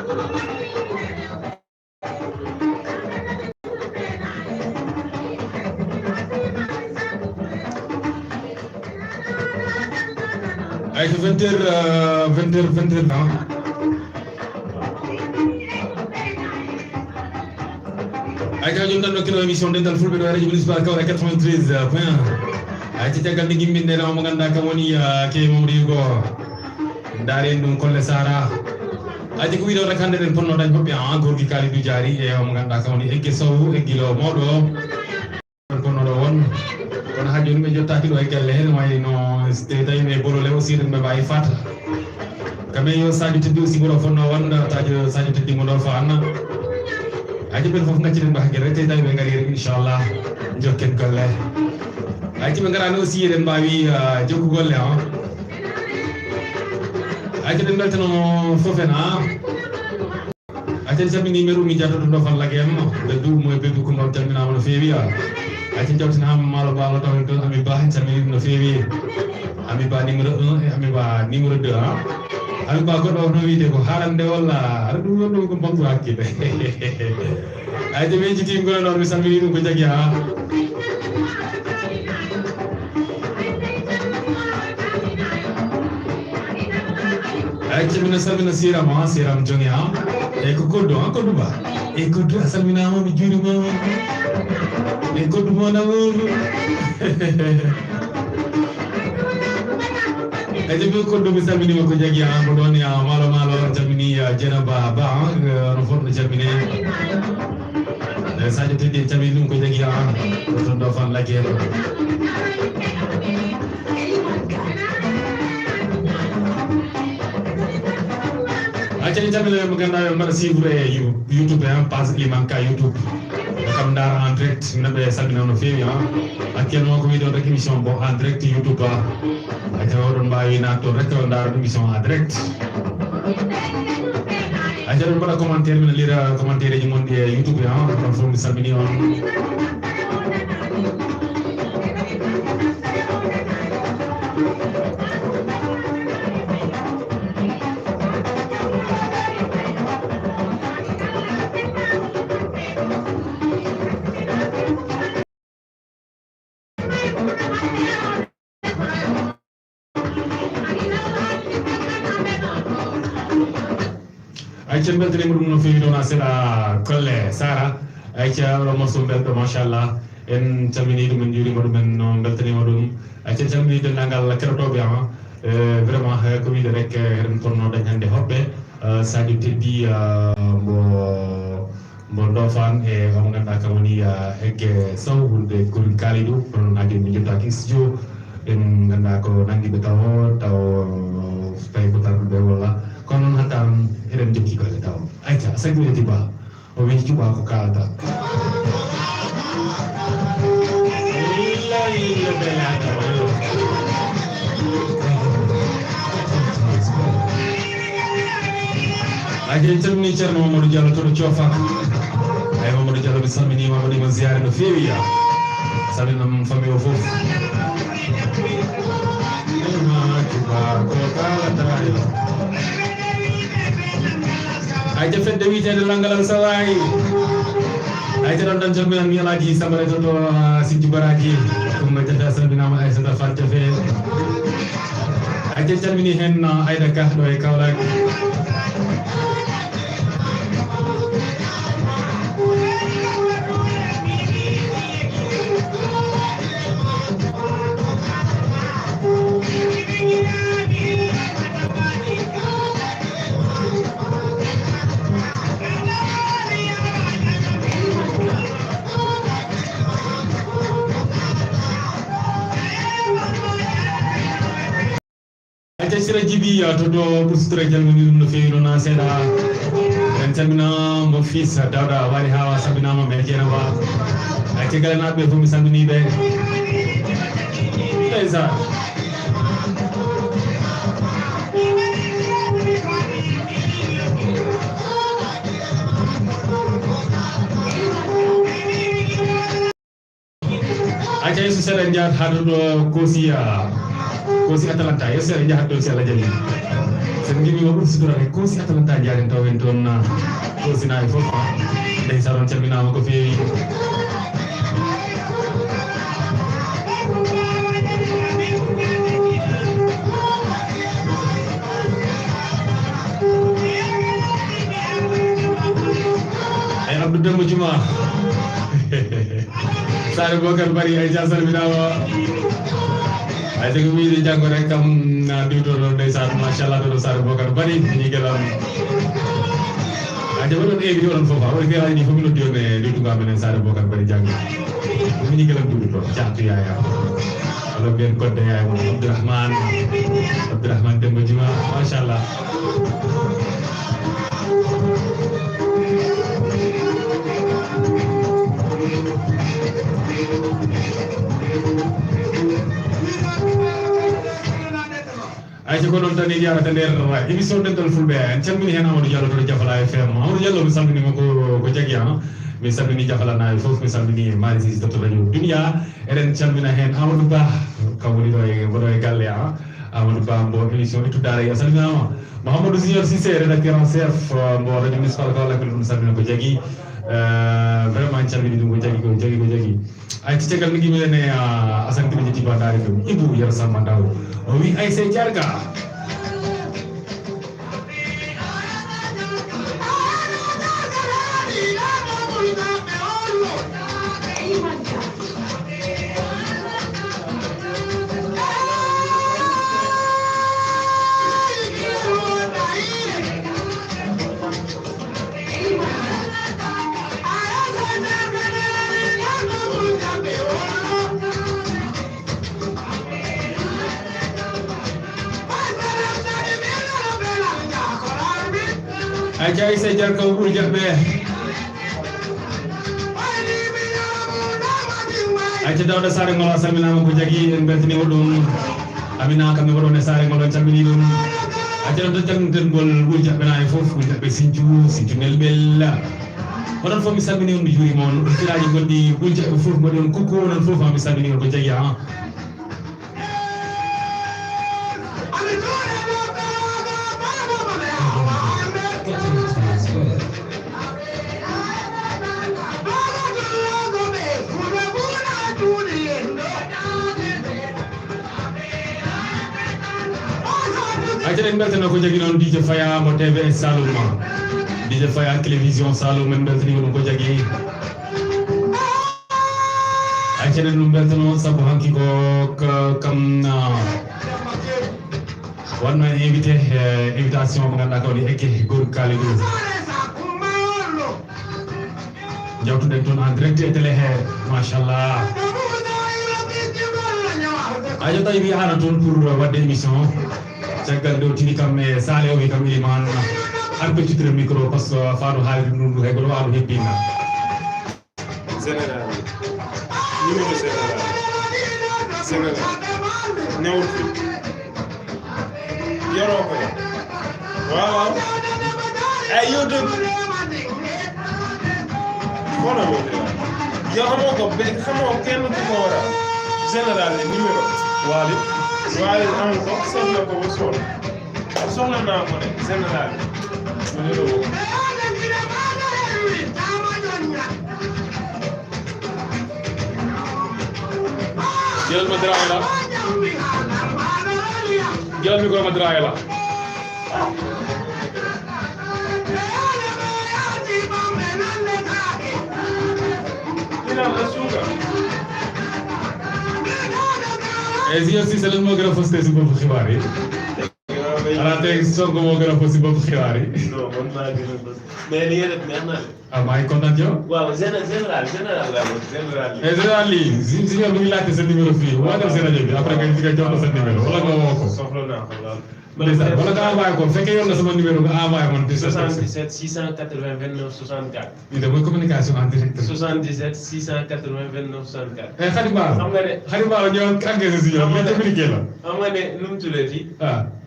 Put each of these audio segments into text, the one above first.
ay 20h non ay ka jom tan kino émission dental fulbe do radio municipal Kaolack 93 point 1 ay ci tagal ni gimbinde na mo ganda ka woni ke Mamadou Yugo daren dum kolle sara ay ko wido rek hande den ponno dañ hobbe gorgi Kalidou Diary e mo ganda ka woni egge sawu eggilo modo ponno do won on hajjoni be jottaki do e gelle hen way no ste tay me bolole aussi den be bayi fata kame yo Sadio Teddy aussi bolo fonno won tajo Sadio Teddy mo do fa anna aji ben fof ngacci den ba hagere tay tay be ngari inshallah jokken golle aji be ngarano aussi den bawi jokku golle aji den beltano fofena aji sabini meru mi jatto do fan lagem de du moy be ko mo termina mo fewi aji jawtina malo balo taw to ami ba hen sabini no fewi ami ba numéro 1 e ami ba numéro 2 ami ba ko do no wiide ko harande walla ar dum wonno ko bangu hakkide aji men jiti ngol non mi sabini dum ko jagi ha aji men sabina siram jongi ha e ko koddo ba e koddo salmina mo mi juri mo e koddo mo na wuro aji be koddo mi salmini ko jagi ha mo don ya malo jamini jenaba ba no fonno jamini Sadio Teddy jamini ko jagi ha to do fan lagel Aja jamile mo ganda mara suivre YouTube page Imam Ka YouTube kam dar en direct nabe salmina no fewi actuellement ko video rek émission bo en direct YouTube aja wodon bawi na to rek dar émission en direct aja don bala commentaire min lira commentaire ji mon di YouTube kon fo mi salmini on Aicha beltene mudum no fewi dona sela kolle sara aicha ro moso belto machallah en tamini dum en juri modum en no beltene modum aicha tamini de nangal kerotobe vraiment ko wi rek ren porno dañ hande hobbe Sadio Teddy mo dofan e mo ganda ka woni egge sawhunde gol Kalidou non ade mi jotta ki studio en ganda ko nangi be taw tay ko tan be wala konon hatam eden jokki ko le taw aicha sagwe tiba o wi juba ko kalata illa bela aje termini cerno Mamadou Diallo to ciofa ay Mamadou Diallo bi salmini Mamadou ma ziare no fewiya salinam fami o fof ma juba ko kalata ay defet de witede langalan sawai ay tan dan jammi an yalaji samare to sijju baraji dum ma tata salbinama ay santa fatte fe ay jammi hen ayda ka do e Kaolack sira jibi to do bustura jalmini dum no fewi do na seda en tamina mo fils Dawda wari hawa sabina mo mel jena wa ay tegal na be fumi sandini be eza aja yesu sera njaat hado do kosi Atalanta yesere jahat do sella jali sen ngimi ma ɓursi dora ko si atalanta jaren tawen toon ko sinayi fof ndeysan on calminama ko feewi ay Abdou Demba Juma Sare Bokar Bari ay ja salminama ay dëgg mi di jàngo rek am na diwto do ndeysaan machallah do Sare Bokar Bari ni gelam ay jaba don ebi don fofa o fi ay ni fami no dione diwtu ga menen Sare Bokar Bari jàng mi ni gelam diwto ciatu yaaya alo ben kodde yaay mo Abdourahmane Demba Juma machallah ay ko non tani yarata nder émission dental fulbe en calmini hen Amadou Diallo to Jafala FM Amadou Diallo mi salmini mo ko jagi mi salmini Jafala nayi fof mi salmini mari sisi to radio dunia eden calmina hen Amadou Ba kawoni do e bodo e galle Amadou Ba mbo émission e tudare ya salminama Mahamadou Junior Cissé rédacteur en chef mbo radio municipal ko la ko dum salmina ko jagi vraiment calmini dum ko jagi ay ci tegal mi ngi ne Assane Dibé ci bandari ko Ibou yar sama ndaw wi ay say jarga ay jay say jarka bul jabbe ay ci dawda sare ngolo salminama ko jagi en beltini wodum amina kam ne wodone sare ngolo calmini dum ay ci dawda jangten bol bul jabbe na fof bul jabbe sinju nel bella onon fof mi salmini on juri mon firaaji gondi bul jabbe fof modon kokko onon fof mi salmini on ko jagi en beltana ko jagi non DJ Faya mo TV Saloum DJ Faya télévision Saloum en beltani ko ko jagi ay cene dum beltano sabu hanki ko kam wanno invitation mo ganda ko di ekke gor Kalidou jawtude ton en direct e télé he machallah ajo tay bi hana ton pour wadde émission caggal do tini kam e sale o wi kam iliman arbitre micro parce que faado haalde nundu hay goto waalo hebbina général numéro général newul fi yoro ko waaw ay yo de kono mo de yo xamoko be xamo kenn ko ko wara général numéro wali amul ko soxla ko ba soxla naa ko ne général numéro jël ma dara la jël micro ma dara la ina la suga exercice lan moo gën a fës si bopp xibaar yi xanaa tey Sonko moo gën a fës si bopp xibaar yi non man maa gën a fës mais li nga def neex na ah maa ngi kontaan yow waaw général lii si ñoom ñu ngi laajte sa numéro fii waa dem si rajo bi après nga jox ko sa numéro wala nga woo ko soxla naa ko lool ndeysaan wala nga envoyé ko fekkee yor na sama numéro nga envoyé man 77 680 29 64 lii de mooy communication en direct 77 680 29 64 Khady Ba xam nga ne Khady Ba ñoo engagé si ñoom mais communiqué la xam nga ne nu mu tuddati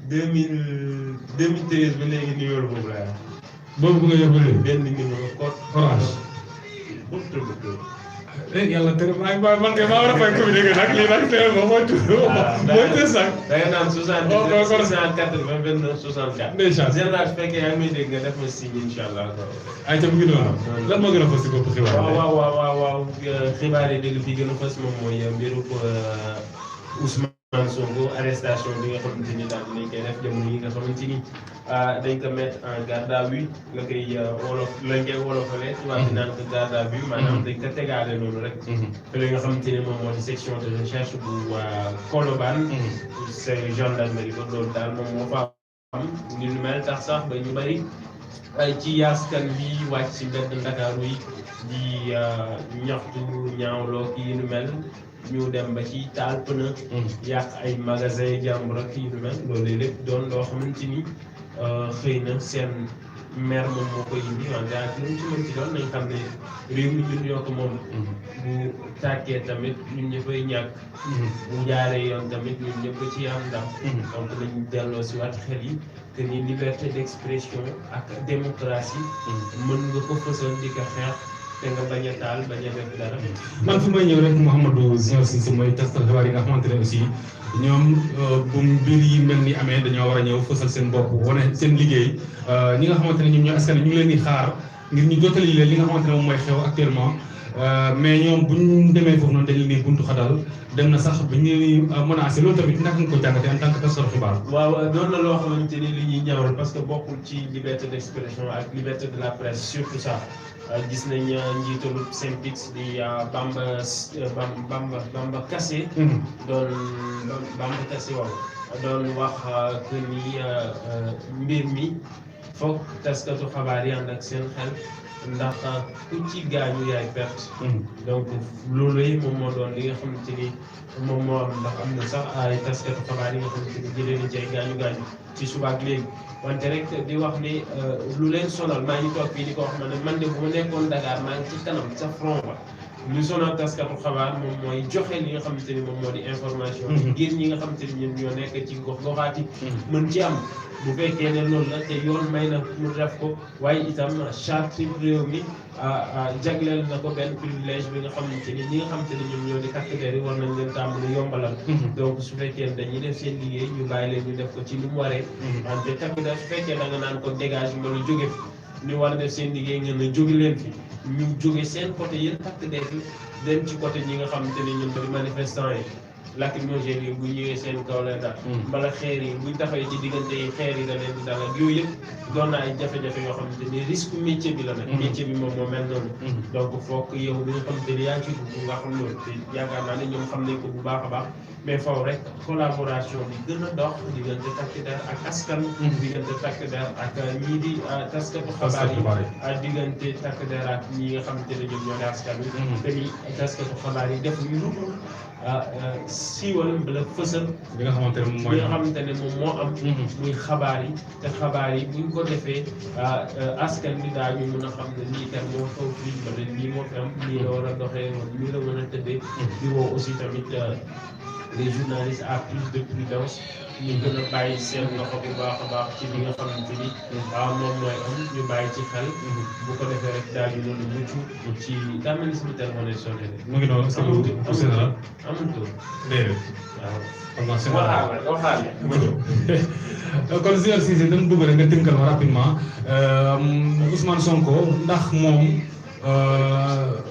2013 ba léegi numéro boobu laa yor boobu nga yor ba léegi benn numéro code orange yàlla tere man kay maa war a fay communiqué nag lii nag teel ma mooy tës nag. da nga naan 79 680 29 64. ndeysaan général su fekkee yaa ngi may dégg nga def ma signe incha allah. ay ca mu ngi noonu. lan moo gën a fës si bopp xibaar yi. waaw xibaar yi dégg fi gën a fës moom mooy mbiru Ousmane Sonko arrestation bi nga xamante ni daal dinañ koy def jamono yi nga xamante ni dañ ko mettre en garde à vue la koy lañ koy wolofalee tubaab bi naan ko garde à vue maanaam dañ ko tegaale noonu rek li nga xamante ni moom moo di section de recherche bu Colobane c'est gendarmerie ba loolu daal moom moo fa am ni lu mel tax sax ba ñu bëri ci askan bi wàcc ci mbedd Ndakaaru yi di ñaxtu ñaawloo ki nu mel ñu dem ba ci taal pneu yàq ay magasin jàmbur ak yi nu mel loolu lépp doon loo xamante ni xëy na seen maire moom moo koy indi wante ak lu mu ci mën ci doon nañ xam ne réew mi ñun ñoo ko moom bu tàkkee tamit ñun ñëppay ñàkk bu jaaree yoon tamit ñun ñëpp ci am ndam donc nañ delloo si waat xel yi que ni liberté d'expression ak démocratie mën nga ko fësal di ko xeex te nga bañ a taal bañ a def dara. man fi may ñëw rek Mouhamadou Junior Cissé mooy tastal xibaar yi nga xamante ne aussi ñoom bu mbir yi mel ni amee dañoo war a ñëw fësal seen bopp wane seen liggéey ñi nga xamante ne ñoom ñooy askan ñu ngi leen di xaar ngir ñu jottali leen li nga xamante ne moom mooy xew actuellement mais ñoom bu ñu demee foofu noonu dañ leen di buntu xatal dem na sax ba ñu menacé loolu tamit naka nga ko jàngatee en tant que tastal xibaar. waaw doon na loo xamante ni li ñuy ñaawal parce que bokkul ci liberté d'expression ak liberté de la presse surtout ça. gis nañ njiitalu SYNPICS di Bamba Kassé doon Bamba Kassé waaw doon wax que ni mbir mi foog taskatu xabaar yi ànd ak seen xel ndax ku ci gaañu yaay perte donc loolu yi moom moo doon li nga xamante ni moom moo am ndax am na sax ay taskatu xabaar yi nga xamante ni jëlee nañ ci ay gaañu ci suba ak léegi wante rek di wax ni lu leen sonal maa ngi toog fii di ko wax ma ne man de bu ma nekkoon Dakar maa ngi ci kanam sa front ba lu sonal taskatu xabaar moom mooy joxe li nga xamante ni moom moo di information ngir ñi nga xamante ni ñun ñoo nekk ci gox-goxaat yi mën ci am bu fekkee ne loolu la te yoon may na mu def ko waaye itam charte réew mi jagleel na ko benn privilège bi nga xamante ni ñi nga xamante ni ñoom ñoo di takk der yi war nañ leen tàmbali yombalal donc su fekkee ne dañuy def seen liggéey ñu bàyyi leen ñu def ko ci ni mu waree wante takk der su fekkee da nga naan ko dégage mën a jóge fi ñu war a def seen liggéey ngeen na jóge leen fi ñu jóge seen côté yéen takk der yi dem ci côté ñi nga xamante ni ñun di manifestant yi lacrymogène yi bu ñëwee seen kaw lay dal mbala xeer yi buñ taxawee ci diggante yi xeer yi da leen di dal ak yooyu yëpp doon na ay jafe-jafe yoo xamante ni risque métier bi la nag métier bi moom moo mel noonu donc foog yow bi nga xamante ni yaa ngi ci dugg nga xam loolu te yaakaar naa ne ñoom xam nañ ko bu baax a baax mais faw rek collaboration bi gën a dox diggante takk der ak askan diggante takk der ak ñii di taskatu xabaar yi diggante takk der ak ñi nga xamante ne ñoom ñoo di askan wi te ni taskatu xabaar yi def ñu lu siiwal bala fësal li nga xamante ne moom moo am muy xabaar yi te xabaar yi buñ ko defee askan bi daañu mën a xam ne lii kat moo xew fii wala lii moo fi am lii la war a doxee wala lii la mën a tëddee di woo aussi tamit les journalistes à plus de prudence ñu gën a bàyyi seen loxo bu baax a baax ci li nga xamante ni moom mooy am ñu bàyyi ci xel bu ko defee rek daal di loolu mucc ci daa mel ni sama téléphone yi sonné mu ngi noonu amul général amul tur déedéet waaw kon Junior Cissé dama bëgg rek nga tënkal ma rapidement Ousmane Sonko ndax moom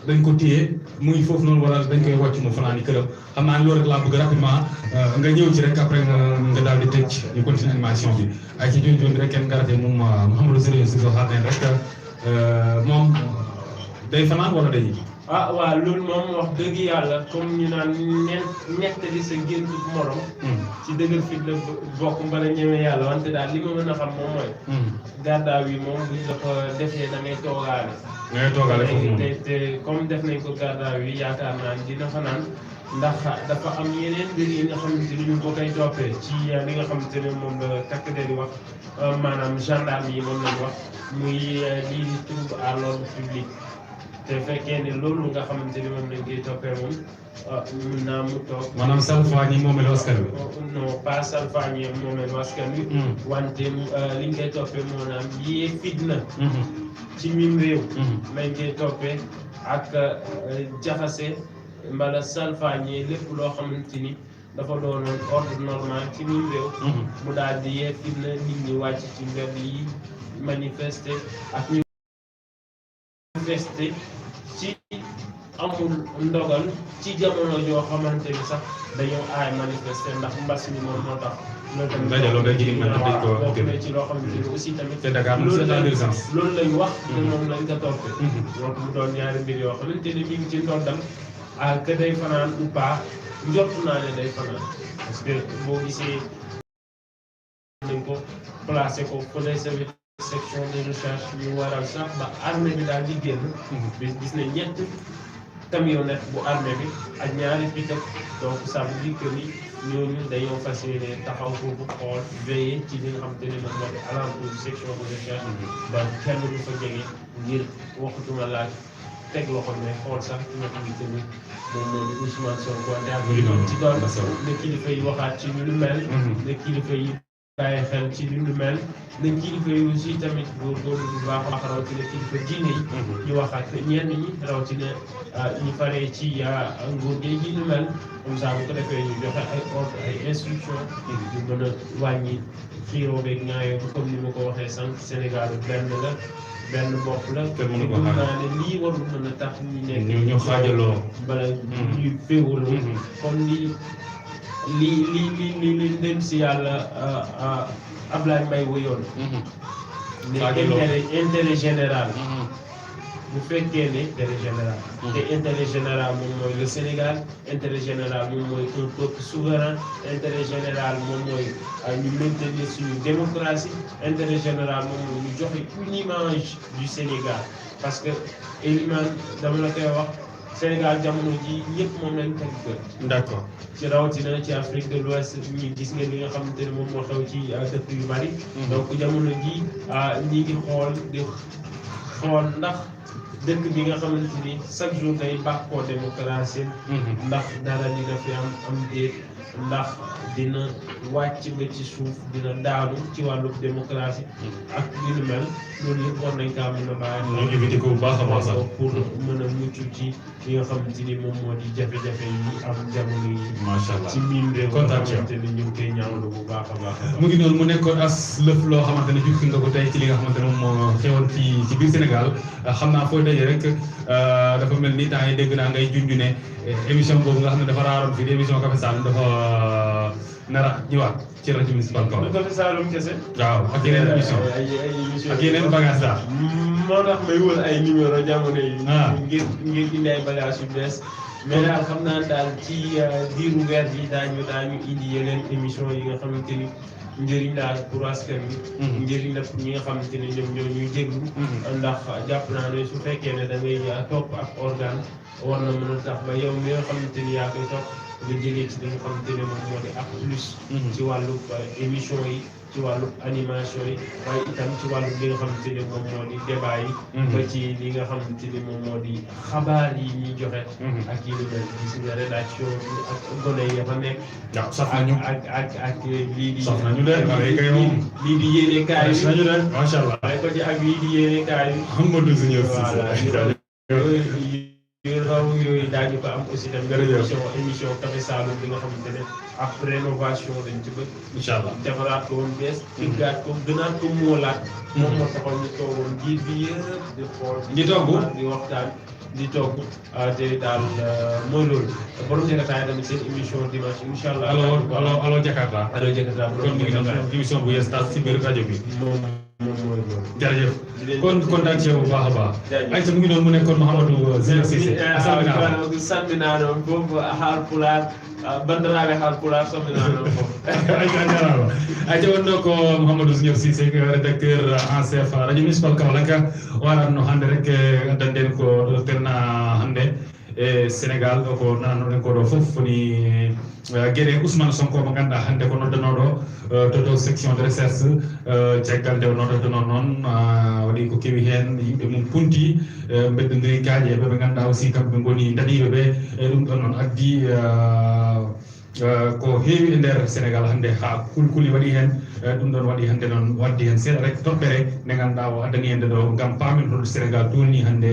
dañ ko téye mu ngi foofu noonu wala dañ koy wàcc mu fanaan këram xam naa loolu rek laa bëgg rapidement nga ñëw ci rek après nga daal di tëj ñu continuer animation bi ay ci joon bi rek kenn nga ratee moom Mouhamadou Junior Cissé xaar neen rek moom day fanaan wala day waaw loolu moom wax dëgg yàlla comme ñu naan nettali sa gént morom ci dëgër fit la bokk mbala ñëwee yàlla wante daal li ma mën a xam moom mooy gardaaw yi moom buñ la ko defee da ngay toogaale foofu te comme def nañ ko gardaaw yi yaakaar naa dina fanaan ndax dafa am yeneen mbir yi nga xamante ni ñu ko koy toppee ci li nga xamante ne moom la takk der yi wax maanaam gendarme yi moom lañ wax muy lii di trouble à l'ordre public te fekkee ne loolu nga xamante ni moom lañ koy toppee moom mun naa mu toog. maanaam salfaañi moomelu askan wi. non pas salfaañi moomelu askan wi. wante liñ koy toppee maanaam yee fitna. ci mim réew. lañ koy toppee ak jaxase mbala salfaañe lépp loo xamante ni dafa doonoon ordre normal ci mim réew mu daal di yee fitna nit ñi wàcc ci mbedd yi manifester ak ñu manifester ci amul ndogal ci jamono joo xamante ni sax dañoo aay manifester ndax mbas mi moom moo tax loolu tamit dajaloo nga jigéen mën na ko bokk na ci loo xamante ni aussi tamit te Dakar mu c'est en urgence loolu lañ wax te moom lañ ko toppee donc mu doon ñaari mbir yoo xamante ni mi ngi ci ndoddam ak que day fanaan ou pas njort naa ne day fanaan parce que boo gisee nañ ko placé ko fële sa section de recherche ñu waral sax ba armée bi daal di génn gis ne ñett camionnette bu armée bi ak ñaari pick-up donc ça veut dire que ni ñooñu dañoo fas yéene taxaw foofu xool veiller ci li nga xam te ne moom moo di alentour section de recherche ba kenn du fa jege ngir waxtuma laaj teg loxo ne xool sax ki nga xamante ni moom moo di Ousmane Sonko ak ci doon ne kilifa yi waxaat ci lu mel ne kilifa yi bàyyi xel ci li lu mel nañ kilifa yi aussi tamit góorgóorlu bu baax a baax rawatina kilifa diine yi ñu waxaat ñenn ñi rawatina ñu faree ci nguur gi ji lu mel comme ça bu ko defee ñu joxe ay ordre ay instruction ñu mën a wàññi xiiroo beeg ñaayoo comme ni ma ko waxee sànq Sénégal benn bopp la te mën naa ne lii warul mën a tax ñu nekk ñu xaajaloo bala ñu féewaloo comme li dem si yàlla Ablaye Mbaye woyoon ne intérêt général bu fekkee ne intérêt général te intérêt général moom mooy le Sénégal intérêt général moom mooy un peuple souverain intérêt général moom mooy ñu maintenir suñu démocratie intérêt général moom mooy ñu joxe une image du Sénégal parce que Elimane dama la koy wax Sénégal jamono ji ñëpp moom lañ teg bët. D'accord. ci rawatina ci Afrique de l'Ouest ñi gis ngeen li nga xamante ne moom moo xew ci dëkk yu bari. donc jamono ji ñi ngi di xool ndax dëkk bi nga xamante ni chaque jour day bàkkoo démocratie. ndax dara dina fi am déet ndax dina wàcc ba ci suuf dina daanu ci wàllu démocratie. ak yu ni mel loolu yëpp war nañ kaa mën a bàyyi. ñu éviter ko bu baax a baax sax pour mën a mucc ci li nga xamante ni moom moo di jafe-jafe yi am jamono yi. macha allah ci miin réew mi kontaan xamante ni ñu ngi koy ñaawlu bu baax a baax. mu ngi noonu mu nekkoon as lëf loo xamante ne jukki nga ko tey ci li nga xamante ne moom moo xewoon fii ci biir Sénégal xam naa fooy daje rek dafa mel ni temps yi dégg naa ngay junj ne émission boobu nga xam ne dafa raaroon fii di émission Café Saloum dafa nar a ñëwaat ci rajo municipal Kaolack. Café Saloum kese. waaw ak yeneen émission ay émission ak yeneen bagage daal. moo tax may wër ay numéro jamono yi. ngir indi ay bagages yu bees. mais daal xam naa daal ci diiru weer bi daañu indi yeneen émission yi nga xamante ni njëriñ daal pour askan wi. njëriñ la pour ñi nga xamante ne ñoom ñoo ñuy déglu. ndax jàpp naa ne su fekkee ne da ngay topp ak organe war na mën a tax ba yow mi nga xamante ni yaa koy topp nga jëlee ci li nga xamante ne moom moo di ak plus. ci wàllu émission yi. ci wàllu animation yi waaye itam ci wàllu li nga xamante ni moom moo di débat yi. ba ci li nga xamante ni moom moo di xabaar yi ñuy joxe. ak yi lu mel gis nga rédaction bi ak gone yi fa nekk. waaw sax nañu ak lii di. sax nañu de lii di yéene kaay yi. sax nañu de macha allah. waaye ko ci ak lii di yéene kaay yi. Amadou Junior voilà yooyu raw yooyu daañu ko am aussi tam émission Café Saloum bi nga xamante ne ab rénovation dañ ci bëgg. incha allah defaraat ko woon bees. diggaat ko gënaat ko moolaat. moom moo taxoon ñu toogoon jiit bi yëpp di xool. di togg di waxtaan di togg te daal mooy loolu. borom Jakarta tamit seen émission dimanche incha allah. allo Jakarta. allo Jakarta kon mi ngi doon émission bu yees taal si biir rajo bi. moom mooy loolu. jërëjëf kon kontaan ci yow bu baax a baax. ayca mu ngi doon mu nekkoon Mouhamadou Junior Cissé. asalaamaaleykum salminaano foofu Haalpulaar bandiraɓe Haalpulaar salminaano foofu. ayca wonno ko Mouhamadou Junior Cissé rédacteur en chef radio municipal Kaolack waranno hannde rek addanden ko terna hannde e Sénégal ko nannoɗen ko ɗo fof woni gueɗe Ousmane Sonko mo ganduɗa hannde ko noddanoɗo to section de recherche caggal nde o noddatono noon waɗi ko kewi hen yimɓe mum punti beddodiri kaaje ɓe ganduɗa aussi kamɓe goni daɗiɓe ɓe e ɗum ɗon noon addi ko heewi e nder Sénégal hannde haa kulkuli waɗi heen ɗum ɗon waɗi hannde noon waddi heen seeɗa rek toɓɓere nde ngannduɗaa o addani hennde ɗo ngam paamen hoto Sénégal tolni hannde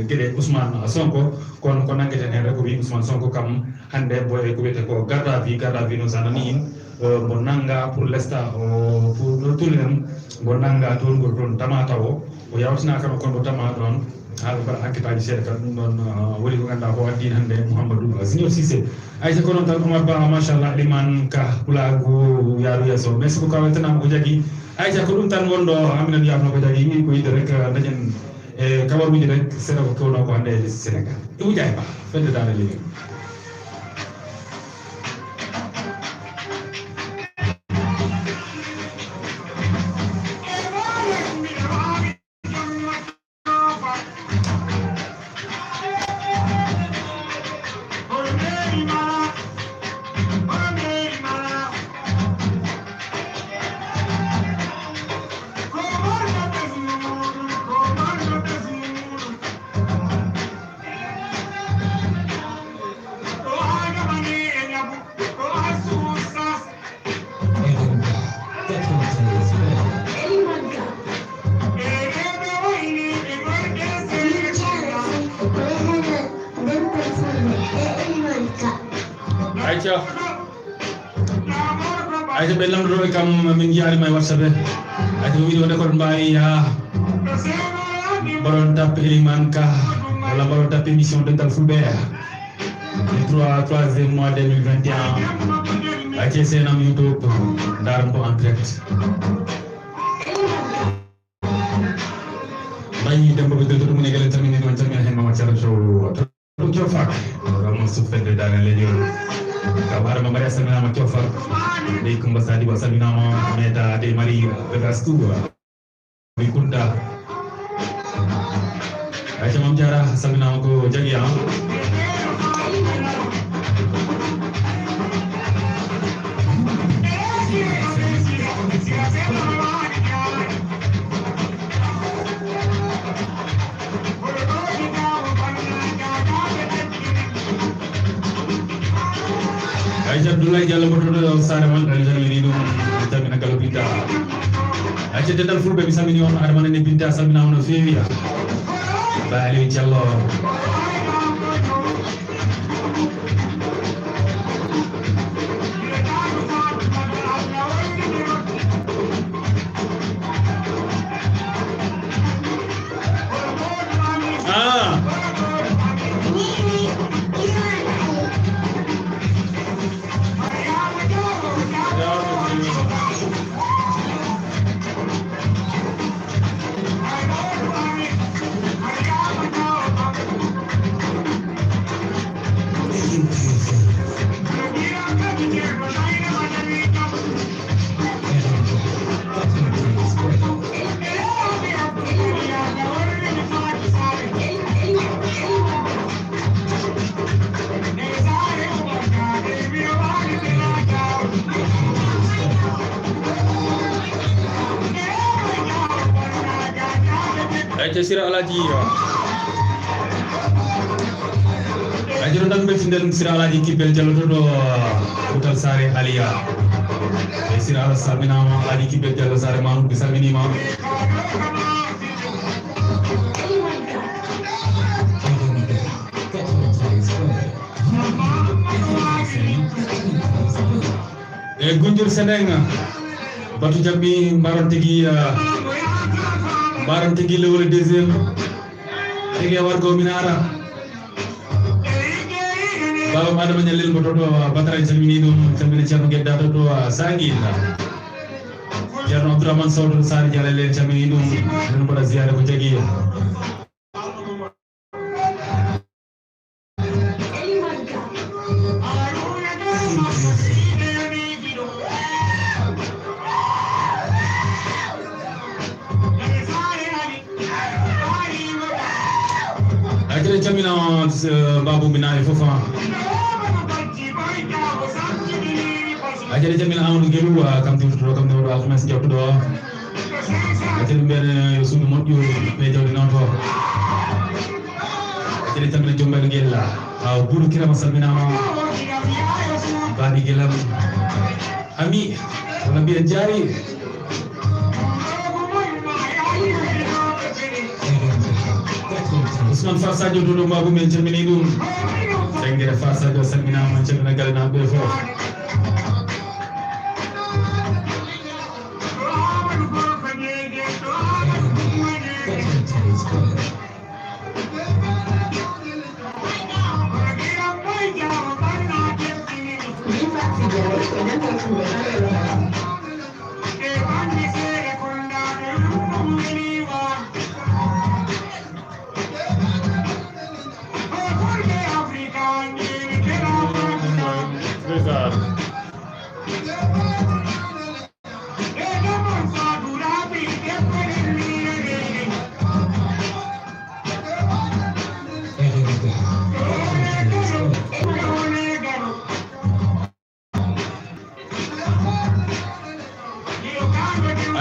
geɗe Ousmane Sonko kono ko nanngeten heen rek ko wi Ousmane Sonko kam hannde boye ko wiyete ko garde à vue noon sa nani in mo nannga pour l' instant o pour tolnen mo nannga tolngol toon tamata o yawtinakano kon ɗo tama ɗon haala mbaɗa enquête aji seeɗa kan ɗum ɗon woni ko ngannduɗaa ko waddino hannde Mouhamadou Signor Cissé aysa ko noon tan Oumar Ba machallah liman ka pulago yaaru yeeso merci beaucoup a weltanama ko jagui aysa ko ɗum tan wonɗo haminen yafno ko jagui yimɓe ko yidde rek dañen e kabaruji rek seeɗa ko kewno ko hannde e lesdi Sénégal Ibou Ndiaye Ba fedde dana limi ayta ɓe lamdotoɓe kam min jiyanima e WhatsApp ayta ɓe wiɗo koɗo mbawi ya mbaɗon tappe Elimane Ka walla mbaɗon tappe émission dental fulɓe le 3e mois 2021 ayte senam YouTube daran ko en direct mbayi demboɓe delto ɗum negele tamini ɗon tamina hen Mamadou Thiara Sow ɗum cofak ramon sufede dane leñol kam adama mbaɗi a salminama cofak ndey Coumba Sadibou a salminama meta de Marie Begastou wi Kunta ayca Mame Diarra salminama ko jagui ayca Abdoulaye Diallo mbotoɗo sare mon en salmini ɗum tamina kala Binta ayca dental fulɓe mi salmini on adama nene Binta salminama no fewi ba Aliou Diallo ayca Sira Alaji ayca ɗo tan beltinden Sira Alaji kibbel jallotoɗo Koutal Sare Aliya e Sira Ala salminama Alaji kibbel Diallo Sare Mamoudou ɓe salminima e Gunjur Seneng batu jabbi mbaron tigui mbaron tigui lewole deuxiéme tigi wargo minara babam adama ñallel mbo toto Batara en salmini ɗum calmina ceerno Guedda toto Sanguil ceerno Abdourahmane Sow toto Sare Dialel en calmini ɗum enen mbaɗa ziyare ko jagui ajere jamina babu mina e fofa ajere jamina Amadou Guelou kam tewtuɗo alhames jawtuɗo ajere mbiyane yo suudu moƴƴu ɓe jawdi noon to ajere jamina Jombel Guel Boudou Kirama salminama bani gelam ami nabi jari Usman Farsajo dodo mabu men cermini dum sengere Farsajo salmina man cermina galna be fo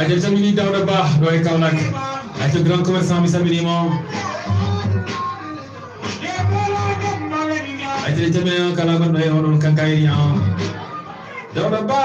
Aja cermini Dawda Ba doy Kaolack aja grand commerçant mi salminimo aja cermini kala gon doy onon kankayri Dawda Ba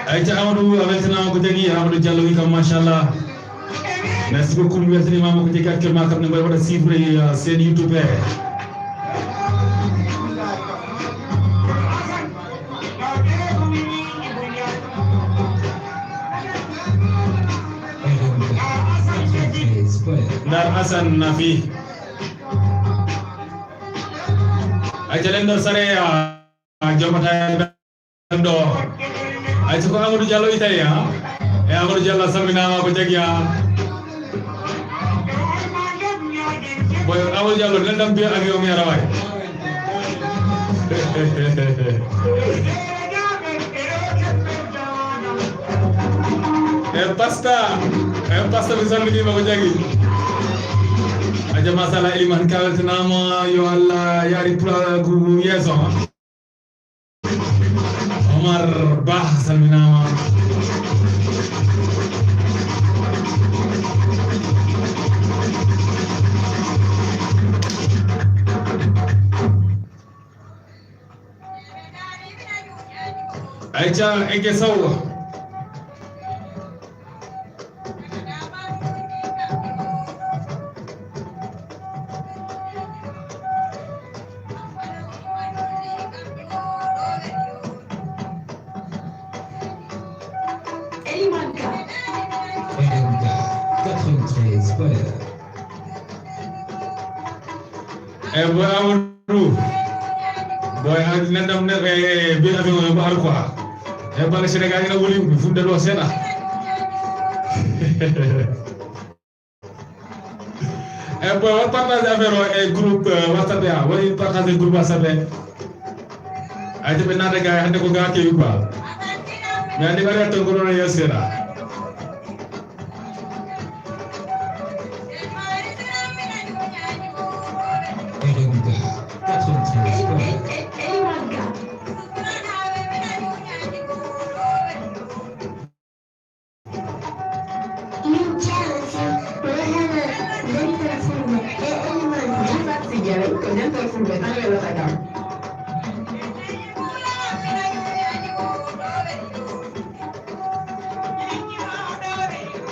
Aïcha Amadou avec na ko jagi Amadou Diallo wi kam machallah merci beaucoup merci mamadou ko jagi actuellement kam ne mbay wada suivre sen YouTube Dar Hassan Nafi Aïcha len do sare jomata do Aïcha ko Amadou Diallo itay e Amadou Diallo salminama ko jagi boy Amadou Diallo nandam bi ak yow mi raway pasta bi salminima ko jagi aja masala iliman kawaltanama yo Allah yari pula ku yeso Omar Bah salminama Aïcha ege sawa boy Amadou boy nandam ne be avion ba har quoi e bal Sénégal ina woli funde do sena e boy on partage affaire e groupe WhatsApp ya woni partage groupe WhatsApp ay te be nada gaay hande ko ga ke yu ba mais andi bare to ko no yesera Jalle ko dental fulbe tan wala tagam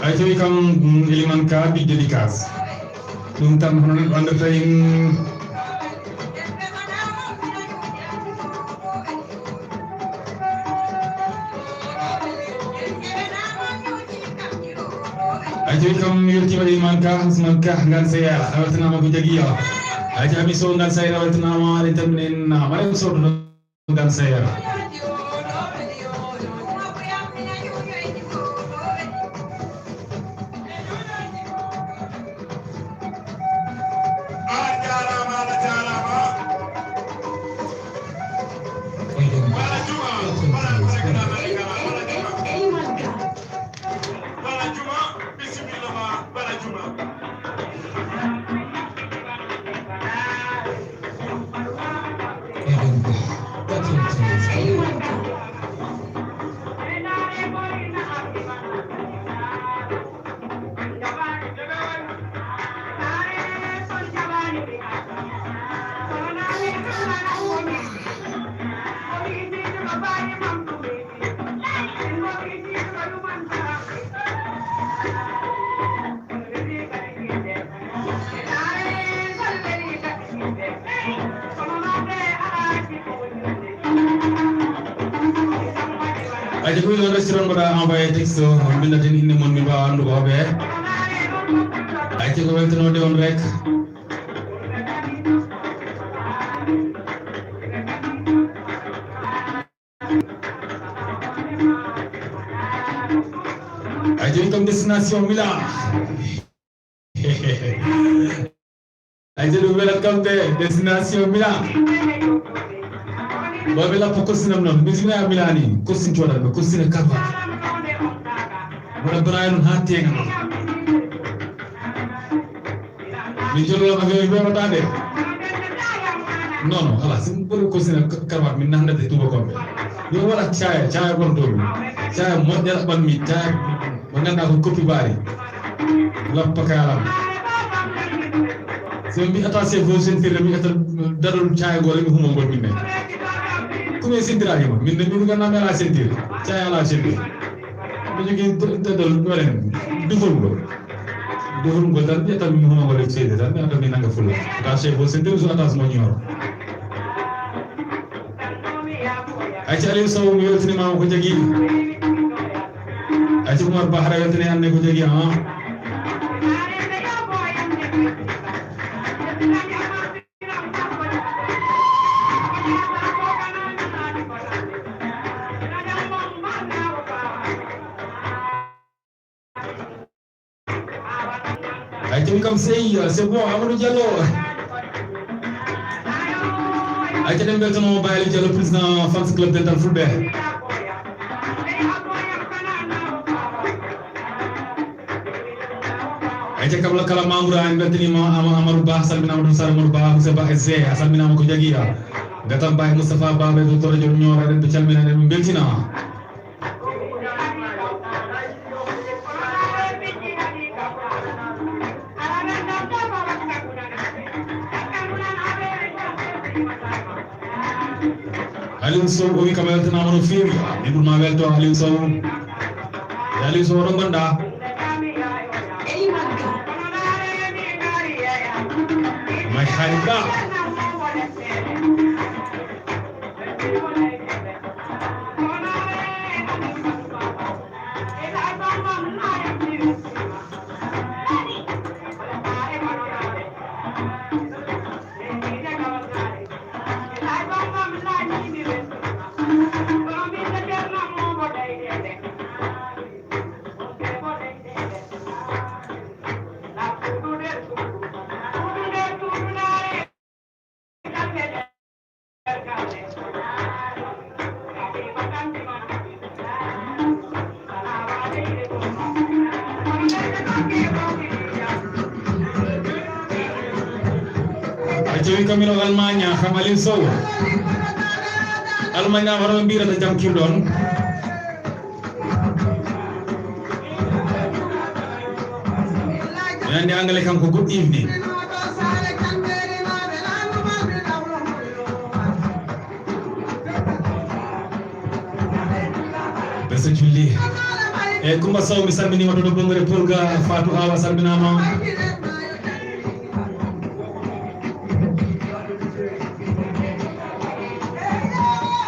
ay tawi kam iliman ka bi dédicace ɗum tan hono anda tayin ay tawi kam yettima iliman ka Ousmane Ka ngal seya awtanama ko jagiya ay tawi so ngal seya awtanama ale tan en mare so ngal seya aje ko yon restaurant bada envoyé texte bindaten inde mon mi ba andu ko be aje ko weltano de on rek aje comme destination Milan aje do welcome de destination Milan Babe la po kursinam non bisina Milani kursin choda be kursina kava wala Brian hatenga non mi jolo ma be mata de non ala sim bolo kursina kava min nanda de tuba kombe yo wala chaya gon do chaya model ban mi ta nganda ko copy bari la pakala so mi atase fo sen firre mi atal dadol chaya gore mi humo gol minne kuma sentira hima min de mi ganna mela sentir caya la sentir mi jogi dadol dolen duful go tan bi tan mi hono wala cede tan mi anda mi nanga fulo ka chef fo sentir so atas mo ñor ay ci ali so mi yotini ma ko jagi ay ci Umar Bahra yotini anne ko jagi ha Aïe, comme c'est bon, Amadou Diallo. Aïe, dem maintenant Baye Diallo, président fans club Dental Fulbe. Aïe, kabla kala mamura en beltinima Amadou Ba, salmina Amadou Amadou Ba, Moussa Ba SC, salmina ko jagiya. Gatam Baye Moustapha Ba be docteur Diop ñora den be calmina den beltina. Aliou Sow o wi kam weltanama no feewi min ɓurma welto Aliou Sow e Aliou Sow oɗon gonɗa may haali ba jowi kamino Allemagne kam Aliou Sow Allemagne waro mbirata jam kirɗon andi anglais kam ko good evening Beso Julli e Kumba Sow mi salminima to Bongore Pulga Fatou Awa salminama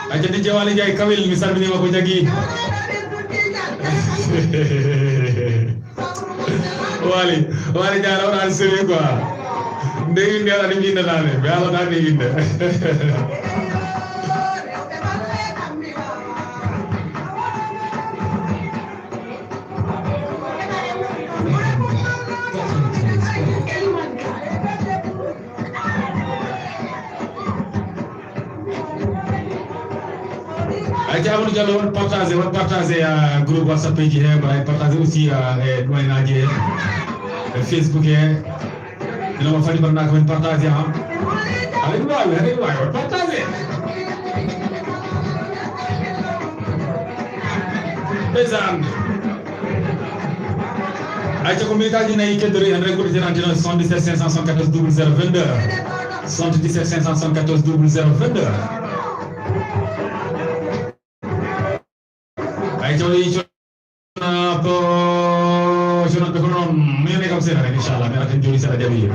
Ajadi Jawali Jay Kawil mi salminima ko jagi Wali jara ora seri quoi ndegi ndela ni binda dane be ala dane binda Amadou Diallo on partager groupe WhatsApp ji he ba partager aussi doy naje Facebook e dina ma fadi barna ko partager ha ale wawi partager bezan acha ko mi kaji nay kedori en recruter antino 77 574 0022 77 574 0022 sono per non mi ne causerà inshallah mi raten joli sara jabi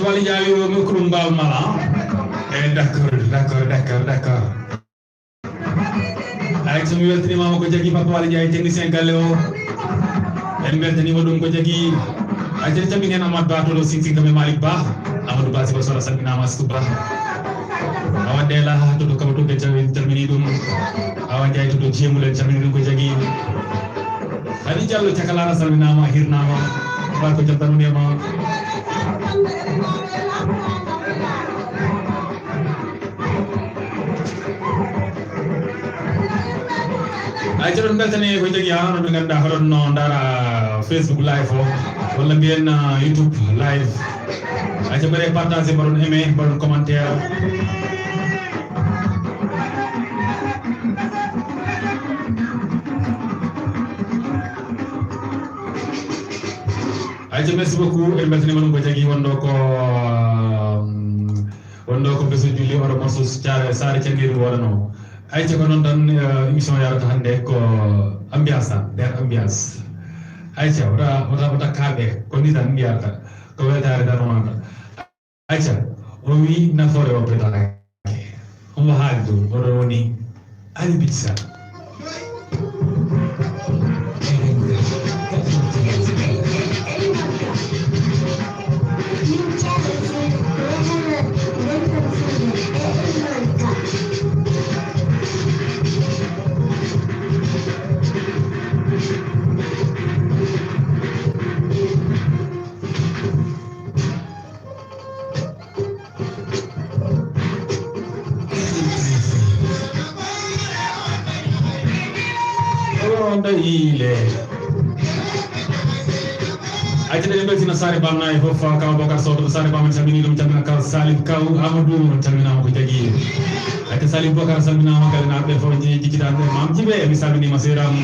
Wali jawi mo kulum bal mala d'accord ay so mi weltini mama ko jagi papa wali jawi technicien galle o en beltani mo dum ko jagi ay jere tammi ngena amad ba to sing kam malik ba amadou ba ko sala sabina masku ba awande la to do kam to be tamini dum awande to do jemul tamini dum ko jagi ani jallo takala sabina ma hirna ma ba ko jabban ne ma Ajaran beltane ko jagi hano be ganda horon no ndara Facebook live wala bien YouTube live aja bare partager baron aimer baron commentaire aja merci beaucoup en beltane mon ko jagi wondo ko beso julli oro mo so sare cengiri wala no ay ci ko non tan émission yarata hande ko ambiance der ambiance ay ci wata kabe ko ni tan yarata ko wetare tan non ay ci o wi na fore o pedale on va haldu o roni ali pizza ile ajene be tina sare bamna e fofa ka bokar sodo sare bamna samini dum tamina ka salim kaw amadou tamina ko jagi ate salim bokar samina ma kala na be fo jikita be mam jibe mi samini masiram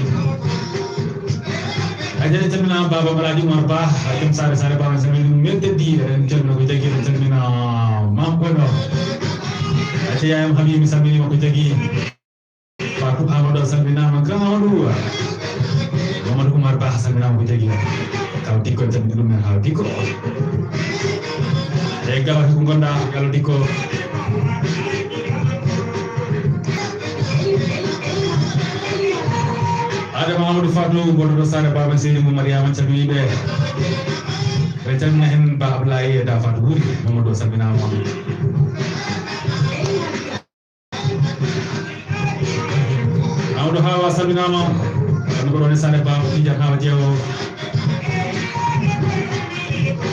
ajene tamina baba malaji umar ba atem sare bamna samini mente di tamina ko jagi tamina mam ko no ate yam habibi samini ko jagi Fatou Amadou samina ma ka amadou Muhammad Umar Bah samina ko jagi kaw dikko tan dum men haw dikko e gala ko gonda gala dikko ada Mamadou Fatou bodo sare baba seni mo Mariama tammi be retan hen ba Ablaye da Fatou buri Mamadou samina mo Amadou Hawa samina mo ko ne sare baba ti jaka jewo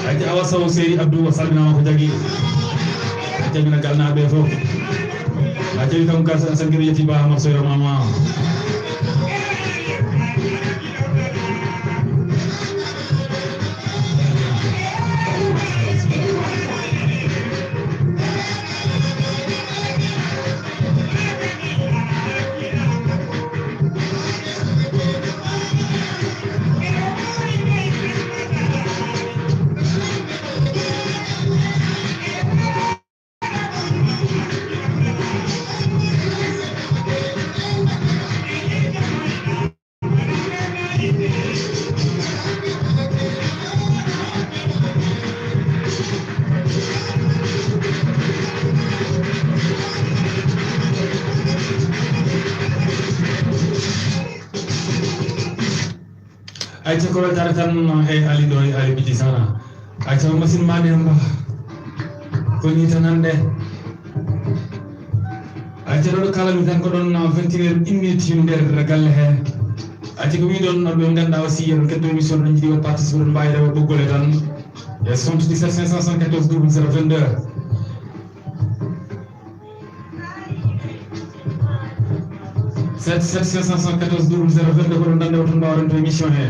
aja awa saw sey abdou salmina ko jagi aja mina galna be fof aja kam ka san giri yati ba ma soyro mama aja ko taratan e ali do ali biti sana aja masin mane amba ko ni tanande aja do kala mi tan ko don ventiler immunity nder galle he aja ko wi don be nganda aussi yeen keddo émission dañu di participer don baye daw dogole tan e 77 574 0022 77514 0022 ko don dande wato ndawren to émission he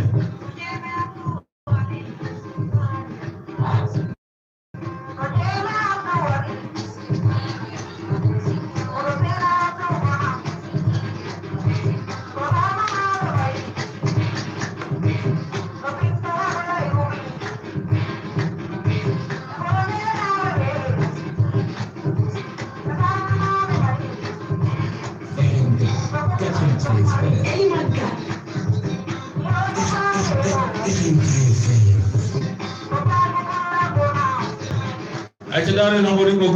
aja daare no woni go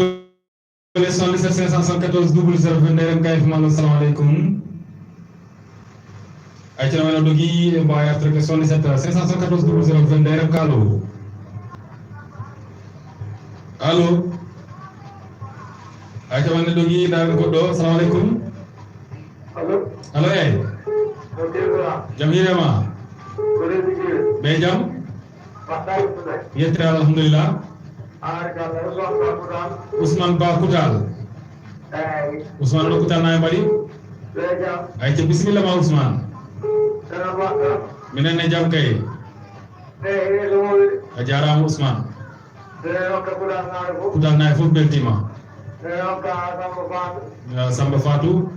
le 77 514 0022 kay fama assalamu alaykum aja no dogi e baye after que 77 514 0022 kalo allo aja wonde dogi daare goddo assalamu alaykum allo ay jam hirema be jam yetra alhamdulillah Usman Ba Koutal Usman lo Koutal na bari ay ci bismillah ma Usman minen ne jam kay ajaram Usman Koutal na fo beltima Samba Fatou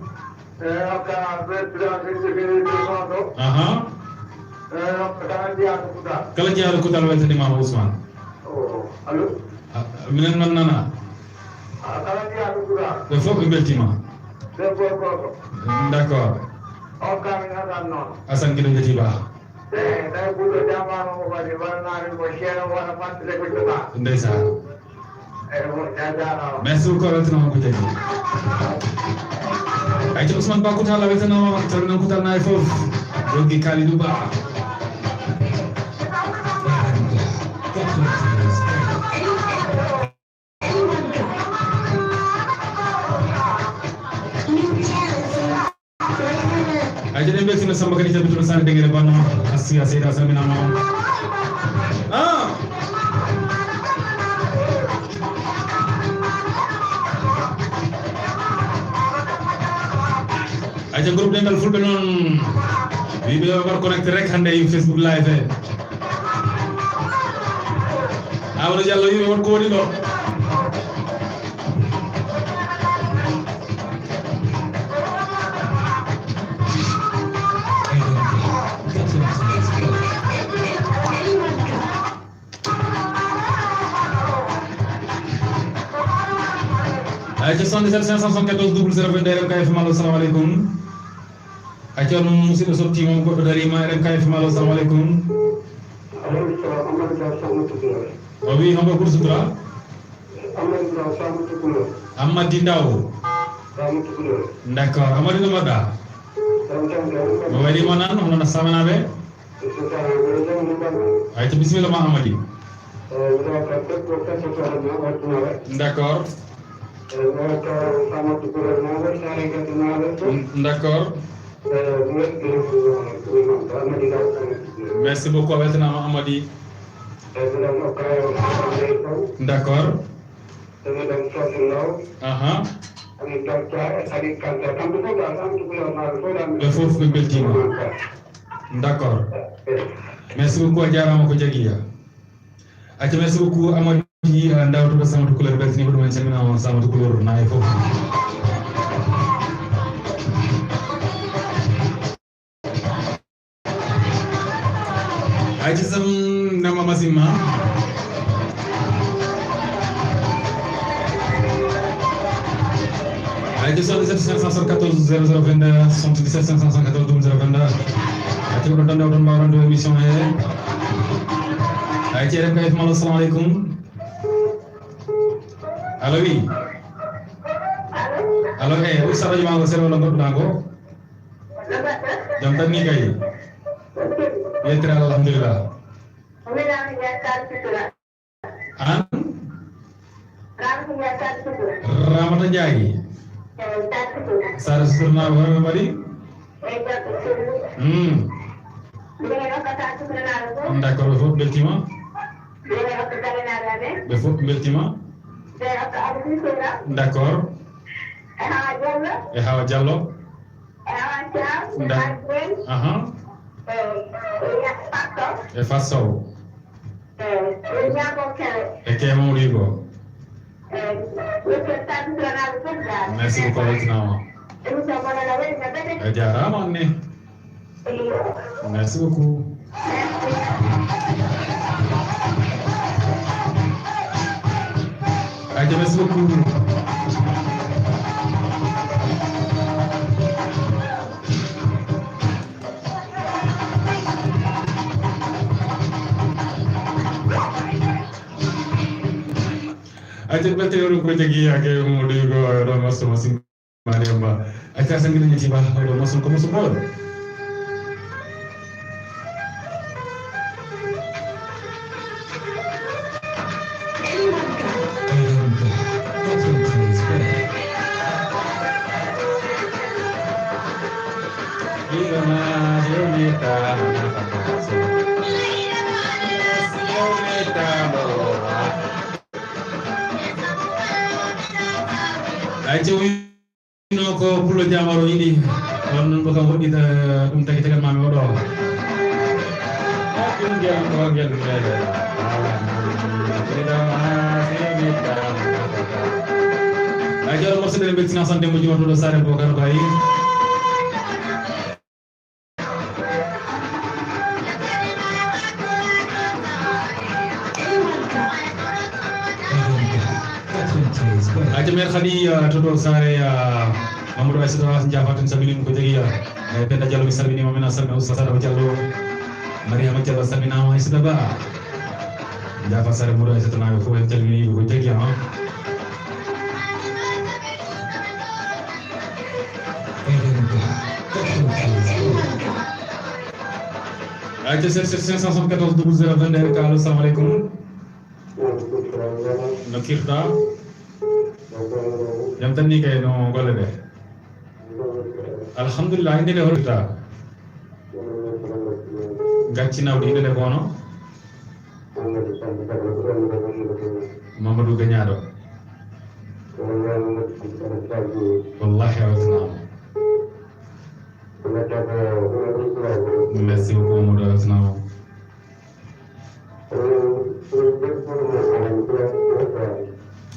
aha kala jaaru Koutal wetani ma Usman allo minen man nana de fo ko beltima d'accord o kam ngata non asan gido jeti ba day budo jamano ko bari warna ko shero wala patte ko joba ndeysa merci ko wetana ko jeti ay ci Ousmane Ba Koutal wetana tan Koutal na fof rogi Kalidou Ba aja dem be sino samba kadi jabitu san dengere banno asiya seyda samina mo aja groupe dengal fulbe non wi be war connecté rek hande yu Facebook live e awdo jallo yu won ko woni do aja 77 514 0022 kay fama assalamu alaykum aja no musido sorti mom goddo dari ma ren kay fama assalamu alaykum wi hamba kursutra Amadi Ndaw d'accord Amadi no mada mo wadi manan hono samana be ay to bismillah ma Amadi d'accord d'accord merci beaucoup weltanama Amadi D'accord. Le foofu ɓe beltima. D'accord. Merci beaucoup a jarama ko jagui acca merci beaucoup Amadou ndawtuɗo Samadou Couleur beltanima ɗum en calminama Samadou Couleur nayi foof ayca sam nama masimma ayca 77 514 0022 77 514 0022 acca ko ɗon tan ɗon mbawrande émission he ay ci rek kay malo assalamu alaykum allo oui allo o sara jama ko sero lo dango jam tan ni kay yetra alhamdulillah an ramata jaagi sara surna wara mari d'accord fo beltima ɓe fof beltima d'accord e hawa diallo e fat sow e kemawɗo yigo merci beaucoup weltinama e jarama onne merci beaucoup Aja merci beaucoup. Aja berarti orang kerja agak mau juga orang masing-masing mana mbak. Aja sambil nyanyi bah orang masuk kamu semua. Aja ko pulo jamaro ini on bakal hodita tagi tekan mami odo akin jam ko gel gel aja nomor sedere betina sante mo jima do sare bokar bayi aja mer khadi todo sare Mamadou Aïssatou Hass Ndiafatou salminima ko jogui Penda Diallo mi salminima min a salmina Oustaz Adama Diallo Mariama Diallo salminama Aïssata Ba Ndiafat sare Mamadou Aïssatou naɓe fof en calmini ko jogui aja 574 0022 kalo assalamu alaikum no kirɗa jam tan ni kay no golle ɗe alhamdulillah indede holta gaccinawɗo indede kono Mamadou Gagnaɗo wallahi awtinama merci beaucoup Mamadou awtinama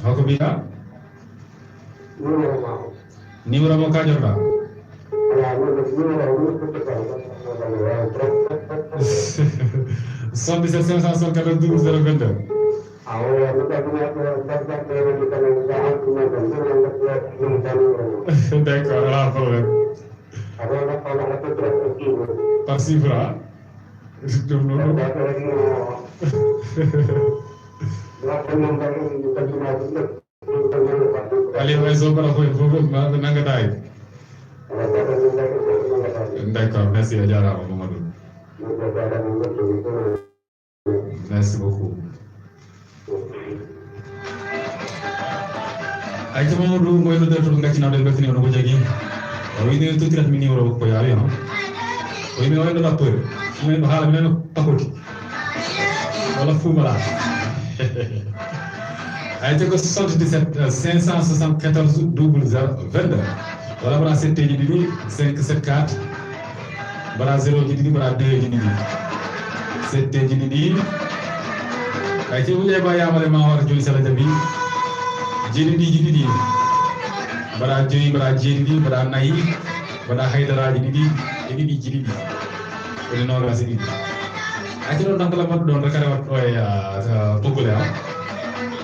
hoko mbiɗa numéro mo kajorɗa 77 574 0022 d'accord pas problème par chiffre ali way so bara koy fofu nanga tay d'accord merci a jarama Mamadou merci beaucoup ay to Mamadou moy no derto gaccinaɗo beltini ono ko jagui o wini totirat mi numéro ko yawi o wini wayno rappeur min haala minen pakoti wala Fumala ay te ko 77 574 0022 wala bara 7 ji didi 574 bara 0 ji didi bara 2 ji didi 7 ji didi ay te wuje ba yamale ma war joli sala jabi ji didi bara joyi bara jedi bara nayi bara haydara ji didi ji didi ko no ga sidi ay te don tantala mat don rekare wat o ya togole ha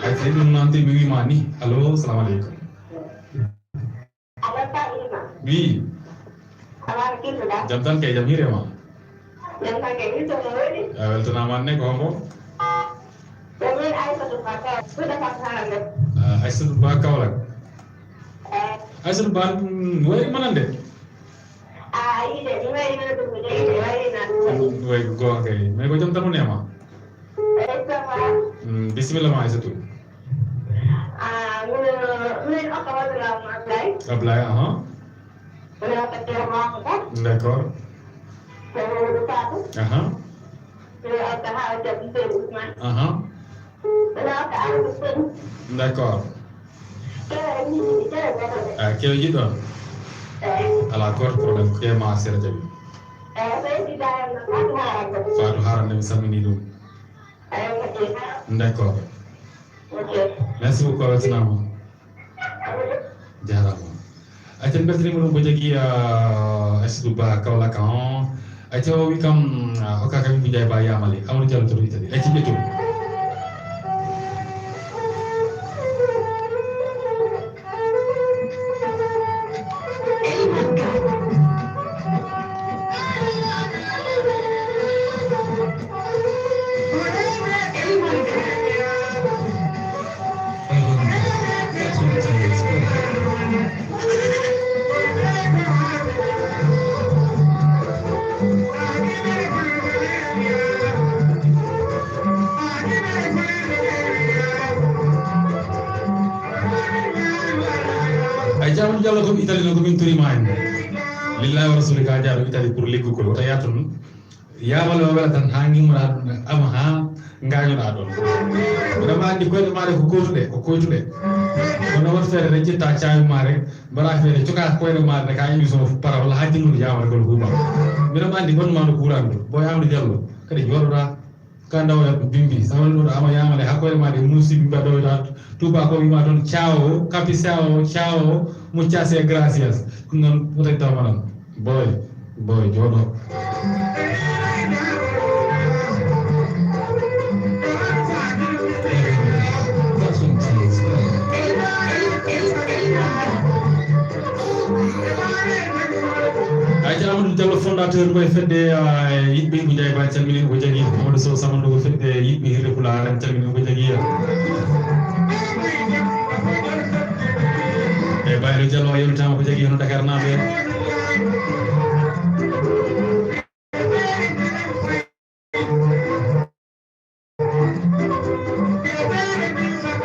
ay te dum nanti mi wi mani allo assalamu alaikum oui jamtan kay jamire ma Jamtan kay itu ngori. wel tana man ne ko mo Jadi Aisyah pakai sudah pasangan deh. Aisyah ba kawla Aisyah ba way manande Ini deh, ini tuh jadi ini nanti. way go kay me ko jamtan ne ma bismillah ma Aisyah tu Mungkin apa dalam apply? apply Udah pakai orang kan? d'accord Udah ada bisa rumah. Udah ada bisa. d'accord Ini kita kelo jido ala kor problème ke ma sera jabi saya tidak nak faatu haran dem samini dum d'accord merci beaucoup altinama jarama aten bertri mo bo jagi asdu ba kawla kan ato wi kam hoka kam bi jay ba yamale amul jalo to itali ati beto Jalo ko Italie no ko min turi maen lillahi wa rasulika jaro Italie pour liggu ko ta yatun yamalo wala tan hangi mura am ha ngañu na don dama andi ko mare ko kotude kono wat fere re citta caayu mare bara fere cuka ko re mare ka yu so para wala hadi mun yamal ko huma mi dama andi bon manu kurandu boy amdu jallo kadi jorra kanda wala bimbi sama no ama yamale hakko mare musi bimba do da tuba ko ma don ciao capisao ciao muchas gracias non potete trovare boy jodo aja amadou diallo fondateur boy fedde yibbe bu jay ba calmini ko jagi amadou so samando ko fedde yibbe hire kula ran calmini ko jagi bayro jallo yelu tama ko jagi hono Dakar nabe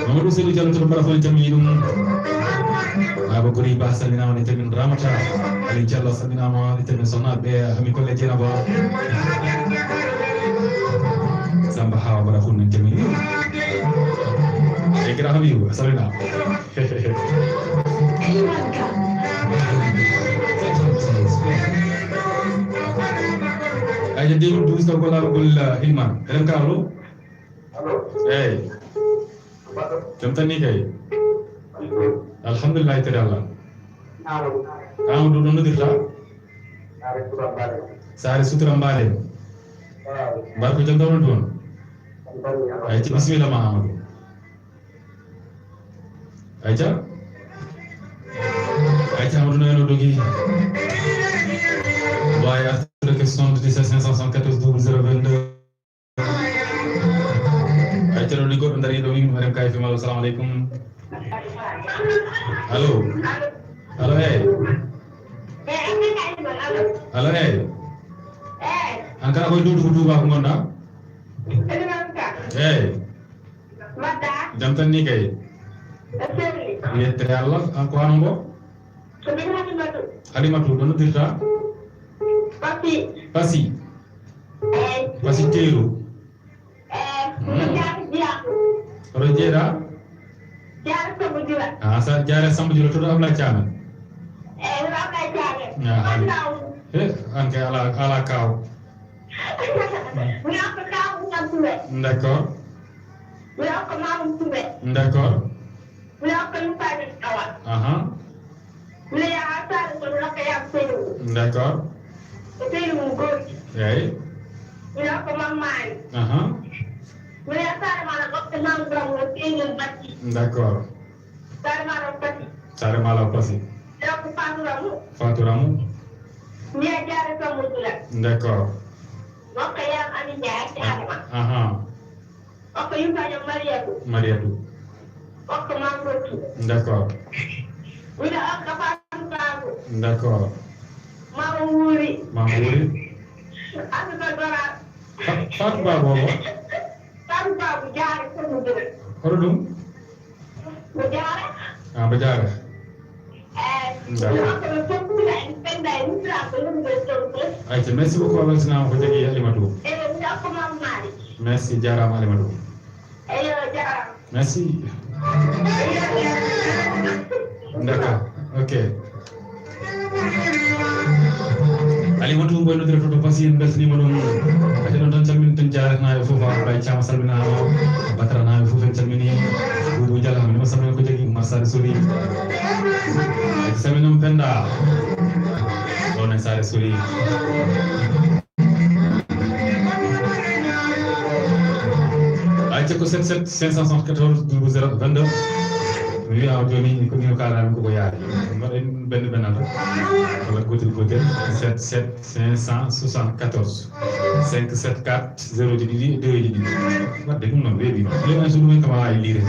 Mamadou Seydou Diallo to bara fon tammi dum aba ko riba salina woni tammi ramata ali Diallo salina ma tammi sonna be ami ko lejena ba samba hawa bara fon tammi e gra habibu salina aja déglu 12 ko la gol ilman dem Carlo hey jam tan ni kay alhamdulillah tare Allah amadou do nodirta sare sutura mbale barko jam dawol don ay ci bismillah ma amadou aja amadou no dogi Boy, after the question de 574 0022. Aja lo nigo dari domi merem kai fi malu assalamualaikum. Halo. Halo hey. Halo hey. Angkara ko dudu ba ko ngonda? Hey. Jam tan ni kay. Yetre Allah ko anambo? Halimatu dono dirta? Pasi teru jeeɗa Jaara Samb Dira. sa jaare Samba Djilo to Ablaye Thiamé Wala Ablaye Thiamé. haali Kaw. an kay ala kaw Mu yokk Kaw Ngam Touré. d'accord Mu yokk Mamoun Touré. d'accord Mu yokk Moussa Awa. Mu ne yaa Sall ko mu yokk yaa Seydou. d'accord Seydou mu góor gi. eyi Mu yokk Mam Mari. Mu ne yaa Sall maa la bokk Mam Bram la Seydou Bacci. d'accord Sall maa la Bacci. sare mala pasi Mu yokk Fatou Ramou. Fatou Ramou Mu ne Jaara Samb Dira. d'accord Bokk yaa Ami Ndiaye ci Adama. Bokk yu Fadio Mariatou. Mariatou Bokk Mam Rotou. d'accord Mu ne ak Fatou Babou. d'accord Mama Wuri. Mama Wuri Asuka Dora. Fatou Babo Fatou Babou Jaara Samb Dira. hoɗo ɗum Mu Jaara. ba jaare ayca merci beaucoup weltanama ko jogui Alimatou merci jarama Alimatou merci d'accord ok Alimatou boy nodire to pasi en beltanima ɗum ate ɗon tan calmini tan jaretnaɓe foof Ablaye Thiam salminama bataranaɓe foof en calmini Boubou Diallo nima salmini ko jogui Massade Sori salminam Penda ɗon e Sare Sori ayca ko 77 574 00 22 mi wiya joni ko nino kalami koko yaade mbaɗen ɓenɗo ɓennata walla gotel 77 574 574 0 ɗiɗi 2 ɗiɗi wadde ɗum noon weeɓi noon lemen so ɗumen kam a wawi lire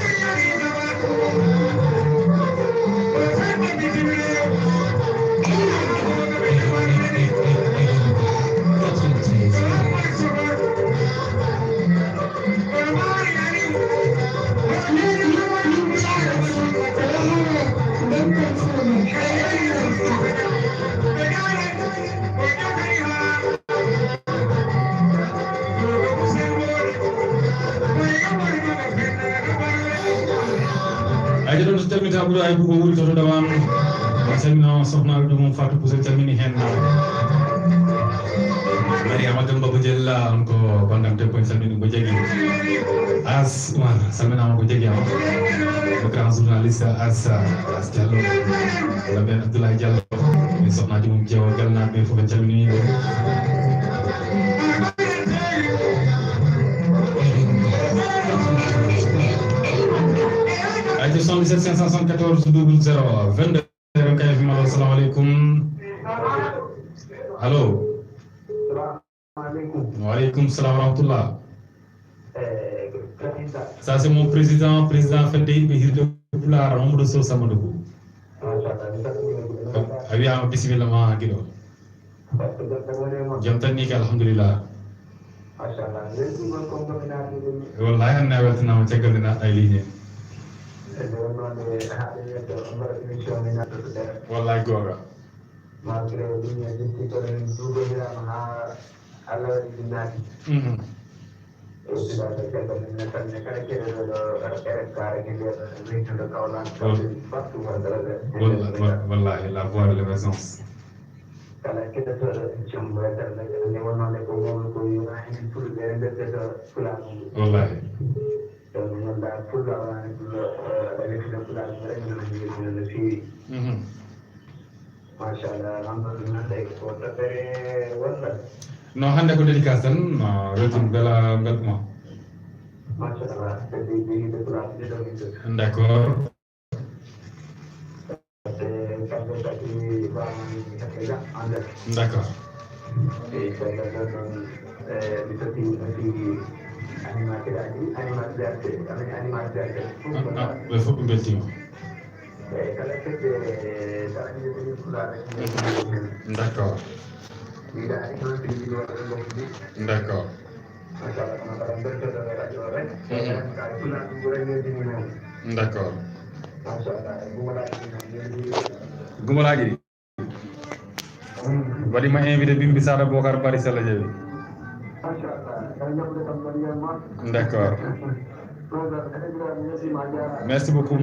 ayde ɗon so calminta ɓuuri ay bugo wuri toto ɗawan o salmina sohnaɓe ɗum Fatou Poussel calmini hen Mariama Demba ko jella on ko bandam debbo en salmini ko jegui As Oumar salminama ko jegui le grand journaliste As Diallo walla ɓen Abdoulaye Diallo min sohnaji mum jeewo galnaɓe foof en calminiɓe ayde 77 574 00 22 kay fi malo assalamu aleykum allo waaleykum salam wa rahmatullah ça c'est mon président fedde yimɓe hirde Pulaar Mamadou Sow Samadou a wiyama bisimilla ma guiɗo jam tan ni ka alhamdulillah wallahi hannde a weltanama caggal nde natɗa e ligne wallahi gonga wallahi la voix de l'émergence wallahi no hande ko dédicace tan weltum bela belɗuma d'accord d'accord ɓe fof ɓe beltima d'accord d'accord d'accord gumalaji ɗi waɗima invité Bimbi Sada Bocar Bari Salla Jawi d'accord Merci beaucoup.